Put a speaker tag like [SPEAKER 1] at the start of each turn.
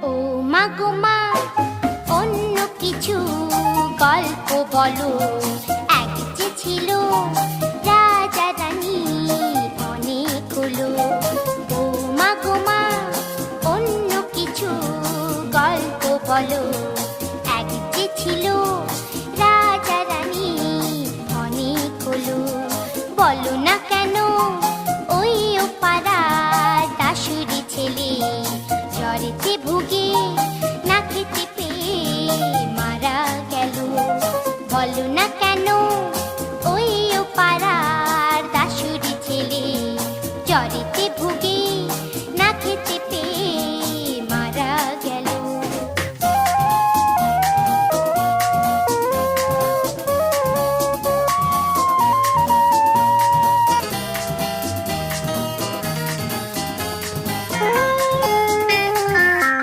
[SPEAKER 1] ও মা গো মা, অন্য কিছু গল্প বলো। এক যে ছিল রাজা রানী অনেক হলো। ও মা গো মা, অন্য কিছু গল্প বলো। এক যে ছিল রাজা রানী অনেক হলো। বলো না কেন ওই ও পাড়ার দাসুরি ছেলে জ্বরেতে ভুগে না খেতে পেয়ে মারা গেল। বলো